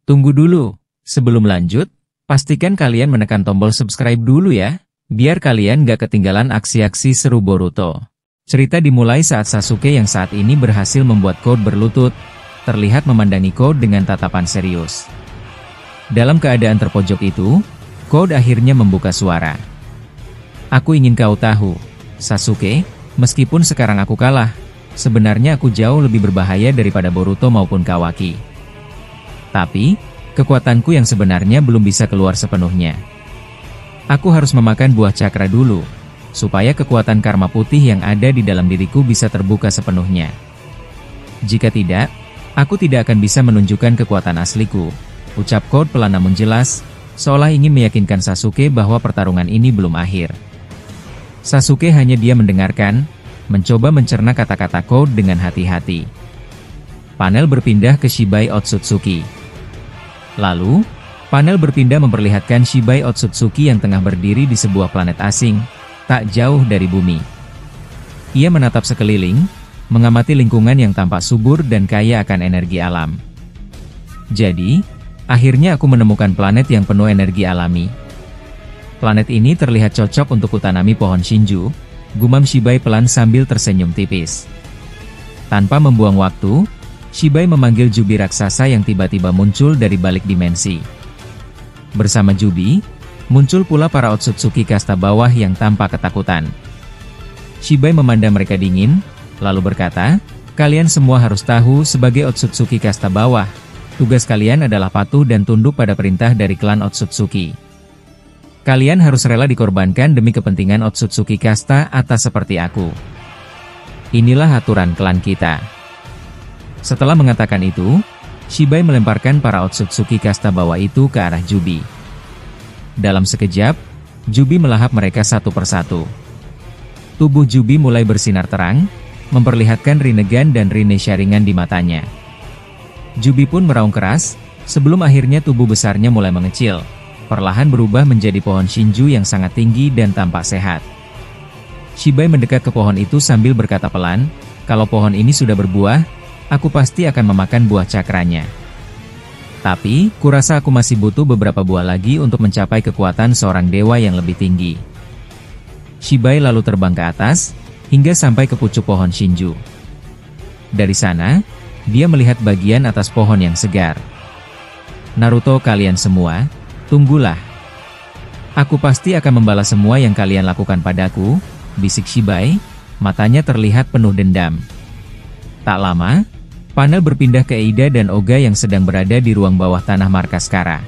Tunggu dulu, sebelum lanjut, pastikan kalian menekan tombol subscribe dulu ya, biar kalian gak ketinggalan aksi-aksi seru Boruto. Cerita dimulai saat Sasuke yang saat ini berhasil membuat Code berlutut, terlihat memandangi Code dengan tatapan serius. Dalam keadaan terpojok itu, Code akhirnya membuka suara. Aku ingin kau tahu, Sasuke, meskipun sekarang aku kalah, sebenarnya aku jauh lebih berbahaya daripada Boruto maupun Kawaki. Tapi, kekuatanku yang sebenarnya belum bisa keluar sepenuhnya. Aku harus memakan buah cakra dulu, supaya kekuatan karma putih yang ada di dalam diriku bisa terbuka sepenuhnya. Jika tidak, aku tidak akan bisa menunjukkan kekuatan asliku, ucap Code pelan namun jelas, seolah ingin meyakinkan Sasuke bahwa pertarungan ini belum akhir. Sasuke hanya diam mendengarkan, mencoba mencerna kata-kata Code dengan hati-hati. Panel berpindah ke Shibai Otsutsuki. Lalu, panel berpindah memperlihatkan Shibai Otsutsuki yang tengah berdiri di sebuah planet asing, tak jauh dari bumi. Ia menatap sekeliling, mengamati lingkungan yang tampak subur dan kaya akan energi alam. Jadi, akhirnya aku menemukan planet yang penuh energi alami. Planet ini terlihat cocok untuk kutanami pohon Shinju, gumam Shibai pelan sambil tersenyum tipis. Tanpa membuang waktu, Shibai memanggil Jubi raksasa yang tiba-tiba muncul dari balik dimensi. Bersama Jubi, muncul pula para Otsutsuki kasta bawah yang tampak ketakutan. Shibai memandang mereka dingin, lalu berkata, "Kalian semua harus tahu sebagai Otsutsuki kasta bawah, tugas kalian adalah patuh dan tunduk pada perintah dari klan Otsutsuki. Kalian harus rela dikorbankan demi kepentingan Otsutsuki kasta atas seperti aku. Inilah aturan klan kita." Setelah mengatakan itu, Shibai melemparkan para Otsutsuki kasta bawah itu ke arah Jubi. Dalam sekejap, Jubi melahap mereka satu persatu. Tubuh Jubi mulai bersinar terang, memperlihatkan Rinnegan dan Rinne Sharingan di matanya. Jubi pun meraung keras, sebelum akhirnya tubuh besarnya mulai mengecil, perlahan berubah menjadi pohon Shinju yang sangat tinggi dan tampak sehat. Shibai mendekat ke pohon itu sambil berkata pelan, "Kalau pohon ini sudah berbuah, aku pasti akan memakan buah cakranya. Tapi, kurasa aku masih butuh beberapa buah lagi untuk mencapai kekuatan seorang dewa yang lebih tinggi." Shibai lalu terbang ke atas, hingga sampai ke pucuk pohon Shinju. Dari sana, dia melihat bagian atas pohon yang segar. "Naruto kalian semua, tunggulah. Aku pasti akan membalas semua yang kalian lakukan padaku," bisik Shibai, matanya terlihat penuh dendam. Tak lama, panel berpindah ke Eida dan Oga yang sedang berada di ruang bawah tanah markas Kara.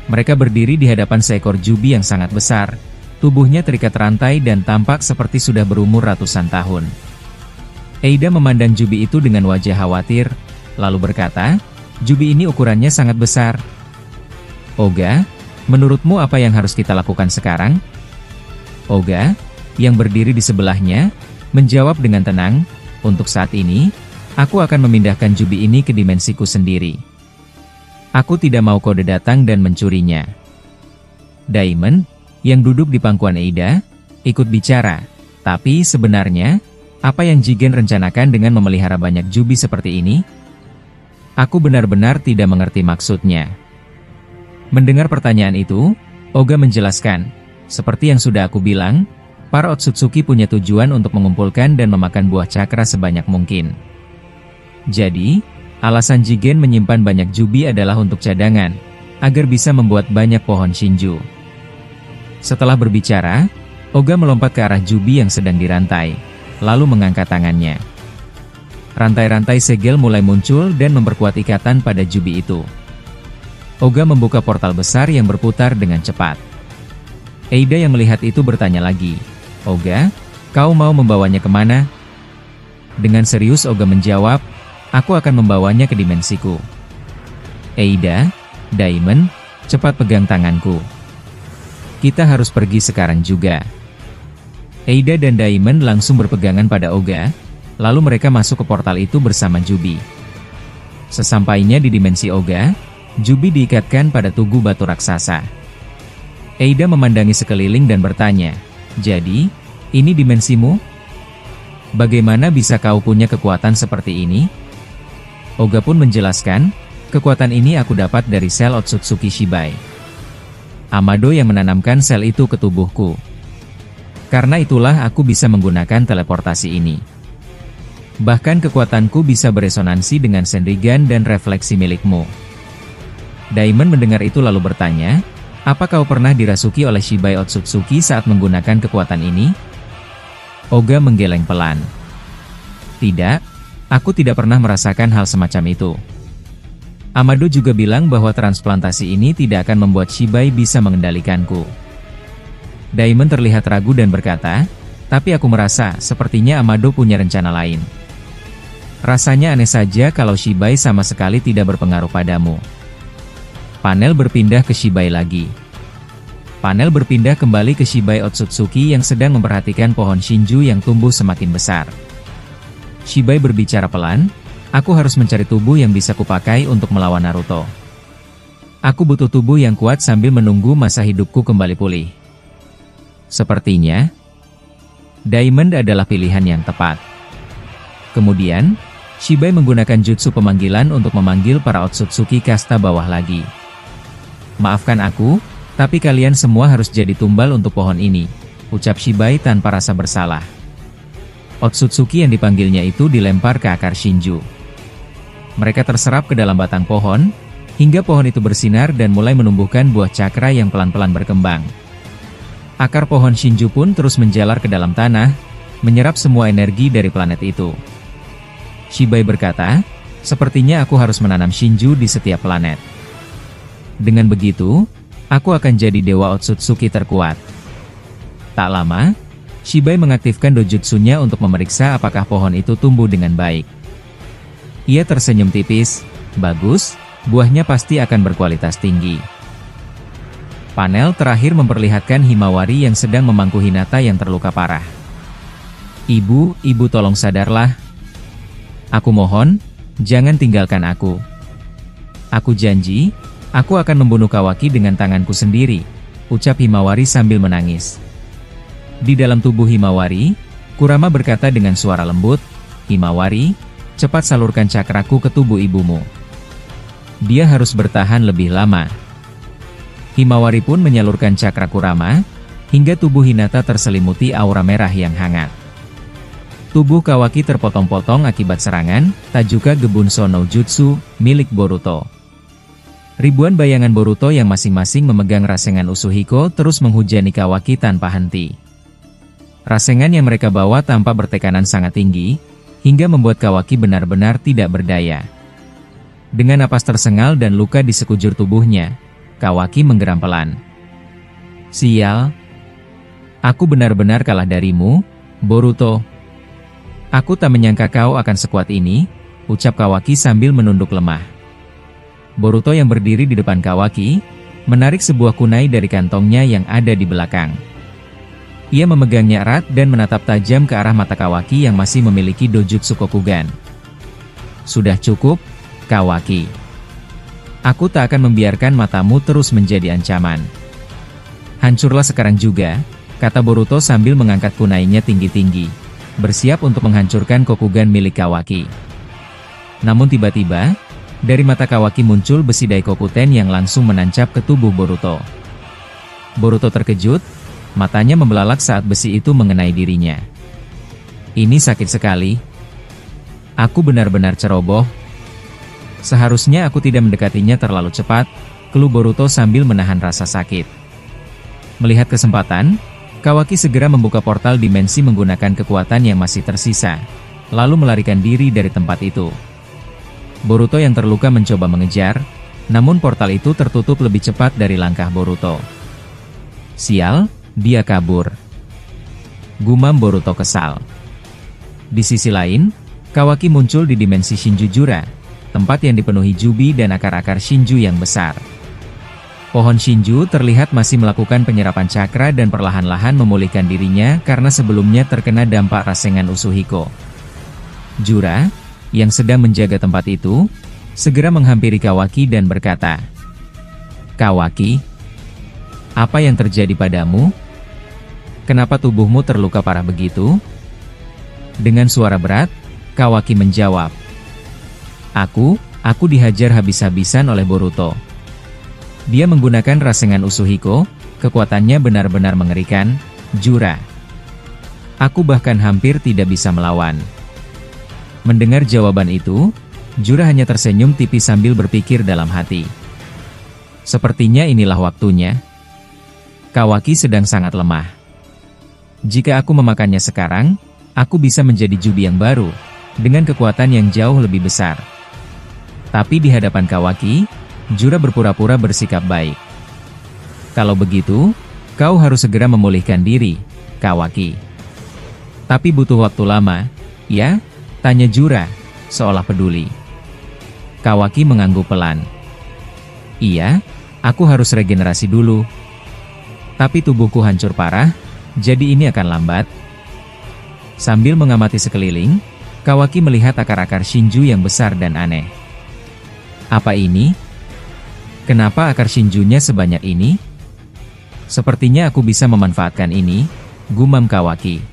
Mereka berdiri di hadapan seekor Jubi yang sangat besar, tubuhnya terikat rantai dan tampak seperti sudah berumur ratusan tahun. Eida memandang Jubi itu dengan wajah khawatir, lalu berkata, "Jubi ini ukurannya sangat besar. Oga, menurutmu apa yang harus kita lakukan sekarang?" Oga, yang berdiri di sebelahnya, menjawab dengan tenang, "Untuk saat ini, aku akan memindahkan Jubi ini ke dimensiku sendiri. Aku tidak mau Kode datang dan mencurinya." Daimon, yang duduk di pangkuan Eida, ikut bicara. "Tapi sebenarnya, apa yang Jigen rencanakan dengan memelihara banyak Jubi seperti ini? Aku benar-benar tidak mengerti maksudnya." Mendengar pertanyaan itu, Oga menjelaskan, "Seperti yang sudah aku bilang, para Otsutsuki punya tujuan untuk mengumpulkan dan memakan buah cakra sebanyak mungkin. Jadi, alasan Jigen menyimpan banyak Jubi adalah untuk cadangan, agar bisa membuat banyak pohon Shinju." Setelah berbicara, Oga melompat ke arah Jubi yang sedang dirantai, lalu mengangkat tangannya. Rantai-rantai segel mulai muncul dan memperkuat ikatan pada Jubi itu. Oga membuka portal besar yang berputar dengan cepat. Eida yang melihat itu bertanya lagi, "Oga, kau mau membawanya kemana?" Dengan serius Oga menjawab, "Aku akan membawanya ke dimensiku." "Eida, Daimon, cepat pegang tanganku. Kita harus pergi sekarang juga." Eida dan Daimon langsung berpegangan pada Oga, lalu mereka masuk ke portal itu bersama Jubi. Sesampainya di dimensi Oga, Jubi diikatkan pada tugu batu raksasa. Eida memandangi sekeliling dan bertanya, "Jadi, ini dimensimu? Bagaimana bisa kau punya kekuatan seperti ini?" Oga pun menjelaskan, Kekuatan ini aku dapat dari sel Otsutsuki Shibai. Amado yang menanamkan sel itu ke tubuhku. Karena itulah aku bisa menggunakan teleportasi ini. Bahkan kekuatanku bisa beresonansi dengan Sendrigan dan refleksi milikmu. Daimon mendengar itu lalu bertanya, apa kau pernah dirasuki oleh Shibai Otsutsuki saat menggunakan kekuatan ini? Oga menggeleng pelan. Tidak, aku tidak pernah merasakan hal semacam itu. Amado juga bilang bahwa transplantasi ini tidak akan membuat Shibai bisa mengendalikanku. Daimon terlihat ragu dan berkata, tapi aku merasa sepertinya Amado punya rencana lain. Rasanya aneh saja kalau Shibai sama sekali tidak berpengaruh padamu. Panel berpindah ke Shibai lagi. Panel berpindah kembali ke Shibai Otsutsuki yang sedang memperhatikan pohon Shinju yang tumbuh semakin besar. Shibai berbicara pelan, aku harus mencari tubuh yang bisa kupakai untuk melawan Naruto. Aku butuh tubuh yang kuat sambil menunggu masa hidupku kembali pulih. Sepertinya, Diamond adalah pilihan yang tepat. Kemudian, Shibai menggunakan jutsu pemanggilan untuk memanggil para Otsutsuki kasta bawah lagi. Maafkan aku, tapi kalian semua harus jadi tumbal untuk pohon ini, ucap Shibai tanpa rasa bersalah. Otsutsuki yang dipanggilnya itu dilempar ke akar Shinju. Mereka terserap ke dalam batang pohon, hingga pohon itu bersinar dan mulai menumbuhkan buah cakra yang pelan-pelan berkembang. Akar pohon Shinju pun terus menjalar ke dalam tanah, menyerap semua energi dari planet itu. Shibai berkata, sepertinya aku harus menanam Shinju di setiap planet. Dengan begitu, aku akan jadi dewa Otsutsuki terkuat. Tak lama, Shibai mengaktifkan dojutsunya untuk memeriksa apakah pohon itu tumbuh dengan baik. Ia tersenyum tipis, bagus, buahnya pasti akan berkualitas tinggi. Panel terakhir memperlihatkan Himawari yang sedang memangku Hinata yang terluka parah. Ibu tolong sadarlah. Aku mohon, jangan tinggalkan aku. Aku janji, aku akan membunuh Kawaki dengan tanganku sendiri, ucap Himawari sambil menangis. Di dalam tubuh Himawari, Kurama berkata dengan suara lembut, Himawari, cepat salurkan cakraku ke tubuh ibumu. Dia harus bertahan lebih lama. Himawari pun menyalurkan cakra Kurama, hingga tubuh Hinata terselimuti aura merah yang hangat. Tubuh Kawaki terpotong-potong akibat serangan, Tajuka Gebunso no Jutsu, milik Boruto. Ribuan bayangan Boruto yang masing-masing memegang rasengan Usuhiko terus menghujani Kawaki tanpa henti. Rasengan yang mereka bawa tampak bertekanan sangat tinggi, hingga membuat Kawaki benar-benar tidak berdaya. Dengan napas tersengal dan luka di sekujur tubuhnya, Kawaki menggeram pelan. Sial! Aku benar-benar kalah darimu, Boruto. Aku tak menyangka kau akan sekuat ini, ucap Kawaki sambil menunduk lemah. Boruto yang berdiri di depan Kawaki, menarik sebuah kunai dari kantongnya yang ada di belakang. Ia memegangnya erat dan menatap tajam ke arah mata Kawaki yang masih memiliki dojutsu Kokugan. Sudah cukup, Kawaki. Aku tak akan membiarkan matamu terus menjadi ancaman. Hancurlah sekarang juga, kata Boruto sambil mengangkat kunainya tinggi-tinggi, bersiap untuk menghancurkan Kokugan milik Kawaki. Namun tiba-tiba, dari mata Kawaki muncul besi Daikokuten yang langsung menancap ke tubuh Boruto. Boruto terkejut, matanya membelalak saat besi itu mengenai dirinya. Ini sakit sekali. Aku benar-benar ceroboh. Seharusnya aku tidak mendekatinya terlalu cepat, keluh Boruto sambil menahan rasa sakit. Melihat kesempatan, Kawaki segera membuka portal dimensi menggunakan kekuatan yang masih tersisa, lalu melarikan diri dari tempat itu. Boruto yang terluka mencoba mengejar, namun portal itu tertutup lebih cepat dari langkah Boruto. Sial! Dia kabur. Gumam Boruto kesal. Di sisi lain, Kawaki muncul di dimensi Shinjujura, tempat yang dipenuhi jubi dan akar-akar Shinju yang besar. Pohon Shinju terlihat masih melakukan penyerapan cakra dan perlahan-lahan memulihkan dirinya karena sebelumnya terkena dampak rasengan Usuhiko. Jura, yang sedang menjaga tempat itu, segera menghampiri Kawaki dan berkata, Kawaki, apa yang terjadi padamu? Kenapa tubuhmu terluka parah begitu? Dengan suara berat, Kawaki menjawab, Aku dihajar habis-habisan oleh Boruto. Dia menggunakan Rasengan Usuhiko, kekuatannya benar-benar mengerikan, Jura. Aku bahkan hampir tidak bisa melawan. Mendengar jawaban itu, Jura hanya tersenyum tipis sambil berpikir dalam hati. Sepertinya inilah waktunya. Kawaki sedang sangat lemah. Jika aku memakannya sekarang, aku bisa menjadi Jubi yang baru, dengan kekuatan yang jauh lebih besar. Tapi di hadapan Kawaki, Jura berpura-pura bersikap baik. Kalau begitu, kau harus segera memulihkan diri, Kawaki. Tapi butuh waktu lama, ya? Tanya Jura, seolah peduli. Kawaki mengangguk pelan. Iya, aku harus regenerasi dulu. Tapi tubuhku hancur parah, jadi ini akan lambat. Sambil mengamati sekeliling, Kawaki melihat akar-akar Shinju yang besar dan aneh. Apa ini? Kenapa akar Shinjunya sebanyak ini? Sepertinya aku bisa memanfaatkan ini, gumam Kawaki.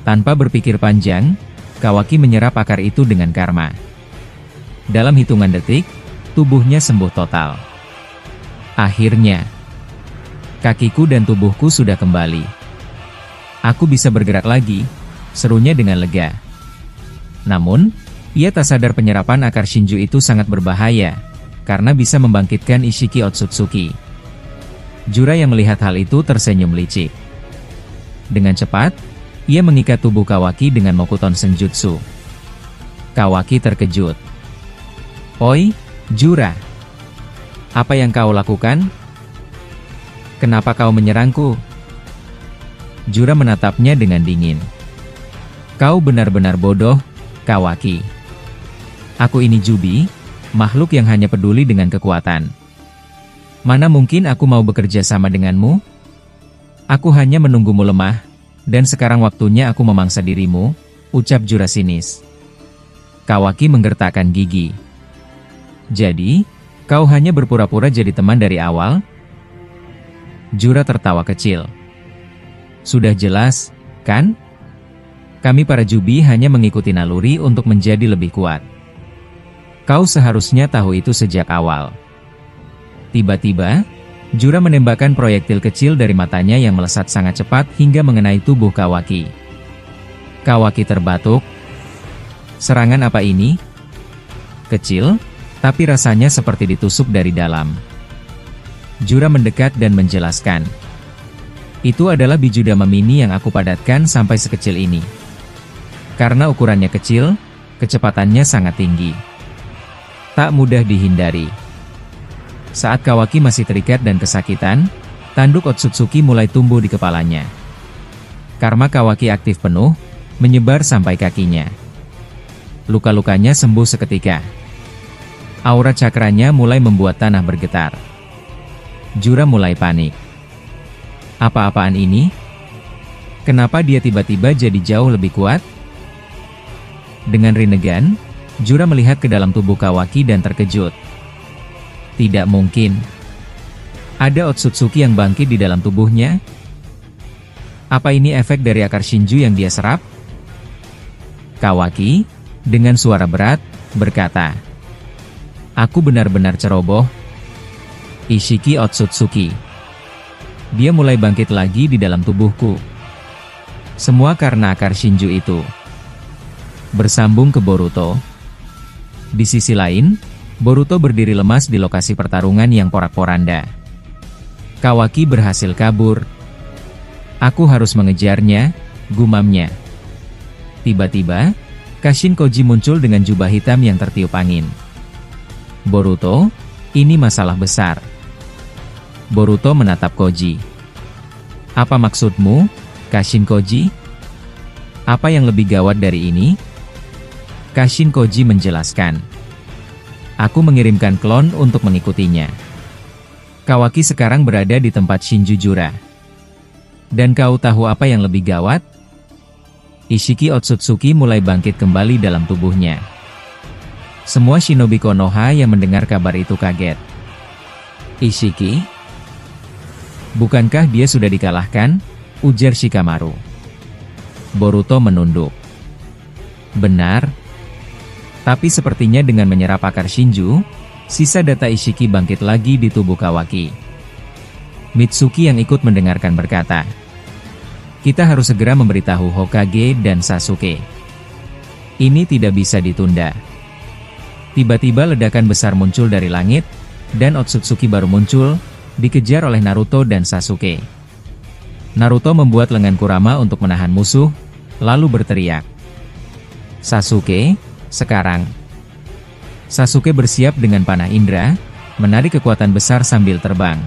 Tanpa berpikir panjang, Kawaki menyerap akar itu dengan karma. Dalam hitungan detik, tubuhnya sembuh total. Akhirnya, kakiku dan tubuhku sudah kembali. Aku bisa bergerak lagi, serunya dengan lega. Namun, ia tak sadar penyerapan akar Shinju itu sangat berbahaya, karena bisa membangkitkan Ishiki Otsutsuki. Jura yang melihat hal itu tersenyum licik. Dengan cepat, ia mengikat tubuh Kawaki dengan Mokuton Senjutsu. Kawaki terkejut. Oi, Jura. Apa yang kau lakukan? Kenapa kau menyerangku? Jura menatapnya dengan dingin. Kau benar-benar bodoh, Kawaki. Aku ini Jubi, makhluk yang hanya peduli dengan kekuatan. Mana mungkin aku mau bekerja sama denganmu? Aku hanya menunggumu lemah, dan sekarang waktunya aku memangsa dirimu, ucap Jura sinis. Kawaki menggertakkan gigi. Jadi, kau hanya berpura-pura jadi teman dari awal? Jura tertawa kecil. Sudah jelas, kan? Kami para Jubi hanya mengikuti naluri untuk menjadi lebih kuat. Kau seharusnya tahu itu sejak awal. Tiba-tiba, Jura menembakkan proyektil kecil dari matanya yang melesat sangat cepat hingga mengenai tubuh Kawaki. Kawaki terbatuk. Serangan apa ini? Kecil, tapi rasanya seperti ditusuk dari dalam. Jura mendekat dan menjelaskan. Itu adalah Bijudama mini yang aku padatkan sampai sekecil ini. Karena ukurannya kecil, kecepatannya sangat tinggi. Tak mudah dihindari. Saat Kawaki masih terikat dan kesakitan, tanduk Otsutsuki mulai tumbuh di kepalanya. Karma Kawaki aktif penuh, menyebar sampai kakinya. Luka-lukanya sembuh seketika. Aura cakranya mulai membuat tanah bergetar. Jura mulai panik. Apa-apaan ini? Kenapa dia tiba-tiba jadi jauh lebih kuat? Dengan rinengan, Jura melihat ke dalam tubuh Kawaki dan terkejut. Tidak mungkin. Ada Otsutsuki yang bangkit di dalam tubuhnya? Apa ini efek dari akar Shinju yang dia serap? Kawaki, dengan suara berat, berkata. Aku benar-benar ceroboh. Ishiki Otsutsuki. Dia mulai bangkit lagi di dalam tubuhku. Semua karena akar Shinju itu. Bersambung ke Boruto. Di sisi lain, Boruto berdiri lemas di lokasi pertarungan yang porak-poranda. Kawaki berhasil kabur. Aku harus mengejarnya, gumamnya. Tiba-tiba, Kashin Koji muncul dengan jubah hitam yang tertiup angin. Boruto, ini masalah besar. Boruto menatap Koji. Apa maksudmu, Kashin Koji? Apa yang lebih gawat dari ini? Kashin Koji menjelaskan. Aku mengirimkan klon untuk mengikutinya. Kawaki sekarang berada di tempat Shinju Jura. Dan kau tahu apa yang lebih gawat? Ishiki Otsutsuki mulai bangkit kembali dalam tubuhnya. Semua shinobi Konoha yang mendengar kabar itu kaget. Ishiki? Bukankah dia sudah dikalahkan? Ujar Shikamaru. Boruto menunduk. Benar. Tapi sepertinya dengan menyerap akar Shinju, sisa data Ishiki bangkit lagi di tubuh Kawaki. Mitsuki yang ikut mendengarkan berkata, "Kita harus segera memberitahu Hokage dan Sasuke. Ini tidak bisa ditunda." Tiba-tiba ledakan besar muncul dari langit, dan Otsutsuki baru muncul, dikejar oleh Naruto dan Sasuke. Naruto membuat lengan Kurama untuk menahan musuh, lalu berteriak, "Sasuke, sekarang!" Sasuke bersiap dengan panah indera, menarik kekuatan besar sambil terbang.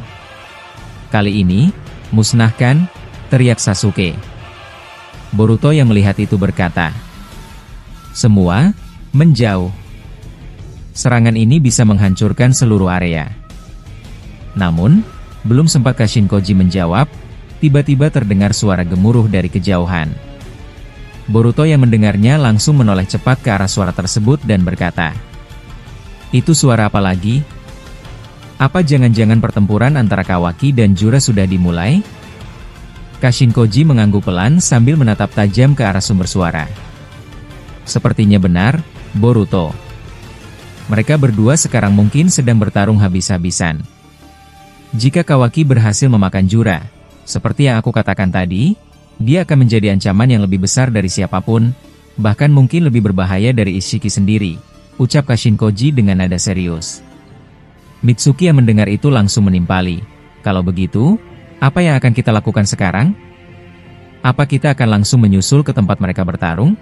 "Kali ini, musnahkan!" teriak Sasuke. Boruto yang melihat itu berkata, "Semua, menjauh. Serangan ini bisa menghancurkan seluruh area." Namun, belum sempat Kashinkoji menjawab, tiba-tiba terdengar suara gemuruh dari kejauhan. Boruto yang mendengarnya langsung menoleh cepat ke arah suara tersebut dan berkata, "Itu suara apa lagi? Apa jangan-jangan pertempuran antara Kawaki dan Jura sudah dimulai?" Kashinkoji mengangguk pelan sambil menatap tajam ke arah sumber suara. "Sepertinya benar, Boruto. Mereka berdua sekarang mungkin sedang bertarung habis-habisan. Jika Kawaki berhasil memakan Jura, seperti yang aku katakan tadi, dia akan menjadi ancaman yang lebih besar dari siapapun, bahkan mungkin lebih berbahaya dari Ishiki sendiri," ucap Kashinkoji dengan nada serius. Mitsuki yang mendengar itu langsung menimpali, "Kalau begitu, apa yang akan kita lakukan sekarang? Apa kita akan langsung menyusul ke tempat mereka bertarung?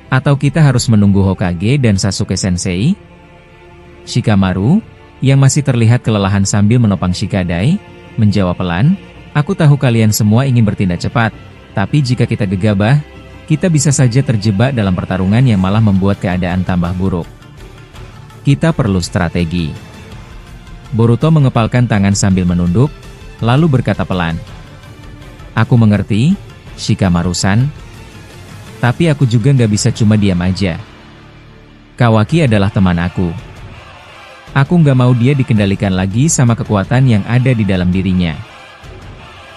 Atau kita harus menunggu Hokage dan Sasuke Sensei?" Shikamaru, yang masih terlihat kelelahan sambil menopang Shikadai, menjawab pelan, "Aku tahu kalian semua ingin bertindak cepat, tapi jika kita gegabah, kita bisa saja terjebak dalam pertarungan yang malah membuat keadaan tambah buruk. Kita perlu strategi." Boruto mengepalkan tangan sambil menunduk, lalu berkata pelan, "Aku mengerti, Shikamaru-san. Tapi aku juga nggak bisa cuma diam aja. Kawaki adalah teman aku. Aku nggak mau dia dikendalikan lagi sama kekuatan yang ada di dalam dirinya."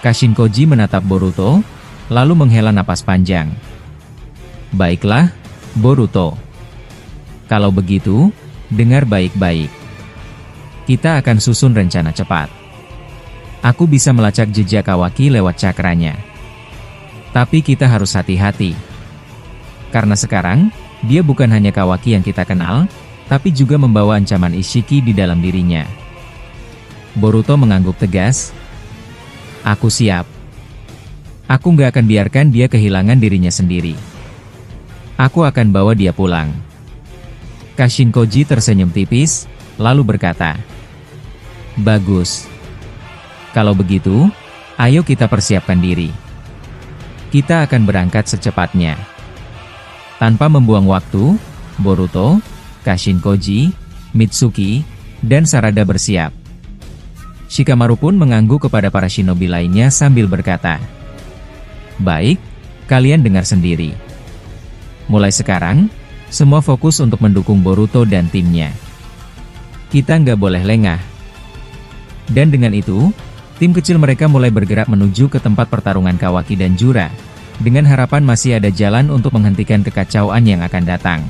Kashinkoji menatap Boruto, lalu menghela napas panjang. "Baiklah, Boruto. Kalau begitu, dengar baik-baik. Kita akan susun rencana cepat. Aku bisa melacak jejak Kawaki lewat cakranya. Tapi kita harus hati-hati. Karena sekarang, dia bukan hanya Kawaki yang kita kenal, tapi juga membawa ancaman Ishiki di dalam dirinya." Boruto mengangguk tegas, "Aku siap. Aku nggak akan biarkan dia kehilangan dirinya sendiri. Aku akan bawa dia pulang." Kashinkoji tersenyum tipis, lalu berkata, "Bagus. Kalau begitu, ayo kita persiapkan diri. Kita akan berangkat secepatnya." Tanpa membuang waktu, Boruto, Kashinkoji, Mitsuki, dan Sarada bersiap. Shikamaru pun mengangguk kepada para shinobi lainnya sambil berkata, "Baik, kalian dengar sendiri. Mulai sekarang, semua fokus untuk mendukung Boruto dan timnya. Kita nggak boleh lengah." Dan dengan itu, tim kecil mereka mulai bergerak menuju ke tempat pertarungan Kawaki dan Jura, dengan harapan masih ada jalan untuk menghentikan kekacauan yang akan datang.